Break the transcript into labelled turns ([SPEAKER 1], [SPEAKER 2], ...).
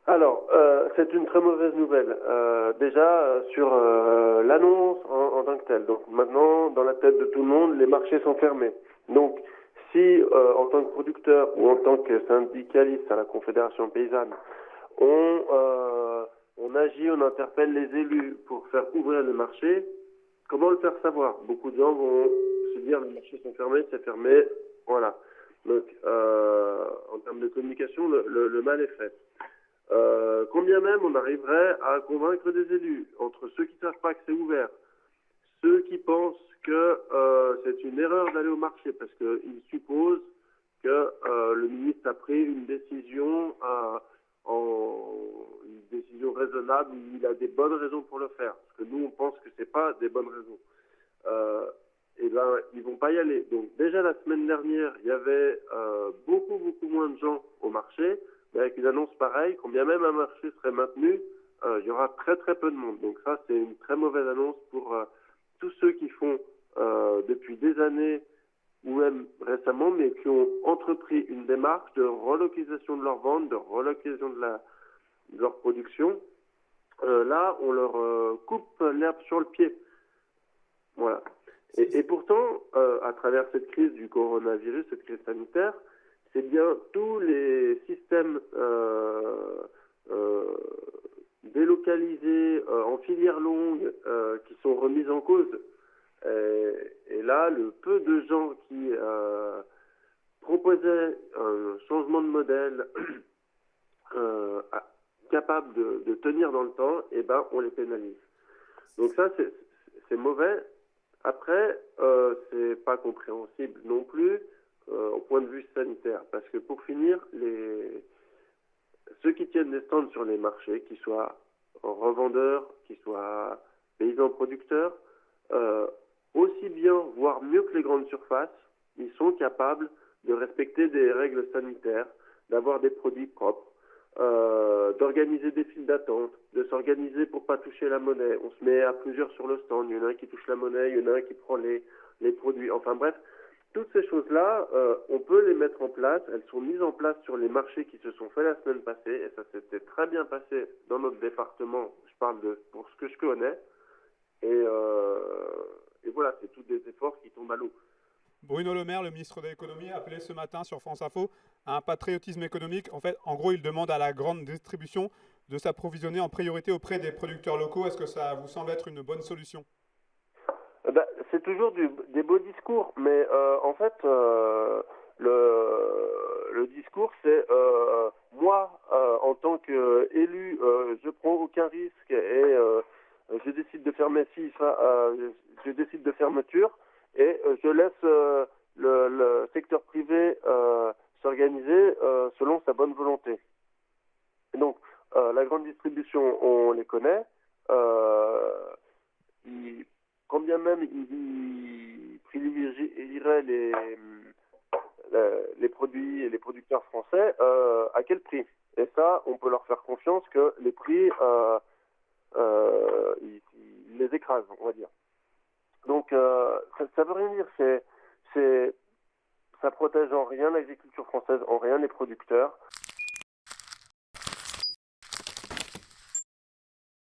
[SPEAKER 1] Alors, c'est une très mauvaise nouvelle. Déjà, sur l'annonce en tant que telle. Donc maintenant, dans la tête de tout le monde, les marchés sont fermés. Donc, si en tant que producteur ou en tant que syndicaliste à la Confédération paysanne, on agit, on interpelle les élus pour faire ouvrir le marché, comment le faire savoir? Beaucoup de gens vont se dire les marchés sont fermés, c'est fermé, voilà. Donc, en termes de communication, le mal est fait. Combien même on arriverait à convaincre des élus, entre ceux qui ne savent pas que c'est ouvert, ceux qui pensent que c'est une erreur d'aller au marché, parce qu'ils supposent que le ministre a pris une décision raisonnable, il a des bonnes raisons pour le faire, parce que nous on pense que c'est pas des bonnes raisons. Et ben ils vont pas y aller. Donc déjà la semaine dernière, il y avait beaucoup moins de gens au marché, mais avec une annonce pareille, quand bien même un marché serait maintenu, il y aura très peu de monde. Donc ça c'est une très mauvaise annonce pour tous ceux qui font depuis des années ou même récemment, mais qui ont entrepris une démarche de relocalisation de leur vente, de relocalisation de leur production. Là, on leur coupe l'herbe sur le pied. Voilà. Et pourtant, à travers cette crise du coronavirus, cette crise sanitaire, c'est bien tous les systèmes euh, délocalisés en filière longue qui sont remis en cause. Et là, le peu de gens qui proposaient un changement de modèle euh, capable de tenir dans le temps, eh ben, on les pénalise. Donc ça, c'est mauvais. Après, c'est pas compréhensible non plus au point de vue sanitaire, parce que pour finir, ceux qui tiennent des stands sur les marchés, qu'ils soient revendeurs, qu'ils soient paysans producteurs, euh, aussi bien, voire mieux que les grandes surfaces, ils sont capables de respecter des règles sanitaires, d'avoir des produits propres, d'organiser des files d'attente, de s'organiser pour pas toucher la monnaie. On se met à plusieurs sur le stand, il y en a un qui touche la monnaie, il y en a un qui prend les produits. Enfin bref, toutes ces choses-là, on peut les mettre en place. Elles sont mises en place sur les marchés qui se sont faits la semaine passée, et ça s'était très bien passé dans notre département. Je parle pour ce que je connais. Et voilà, c'est tous des efforts qui tombent à l'eau.
[SPEAKER 2] Bruno Le Maire, le ministre de l'économie, a appelé ce matin sur France Info à un patriotisme économique. En fait, en gros, il demande à la grande distribution de s'approvisionner en priorité auprès des producteurs locaux. Est-ce que ça vous semble être une bonne solution?
[SPEAKER 1] Ben, c'est toujours des beaux discours, mais en fait, le discours, c'est moi, en tant qu'élu, je prends aucun risque et je décide de fermer si ça, je décide de fermeture et je laisse le secteur privé s'organiser selon sa bonne volonté. Et donc, la grande distribution, on les connaît. Euh, ils, Quand bien même ils privilégieraient les produits et les producteurs français, à quel prix? Et ça, on peut leur faire confiance que les prix, ils les écrasent, on va dire. Donc, ça veut rien dire. Ça protège en rien l'agriculture française, en rien les producteurs.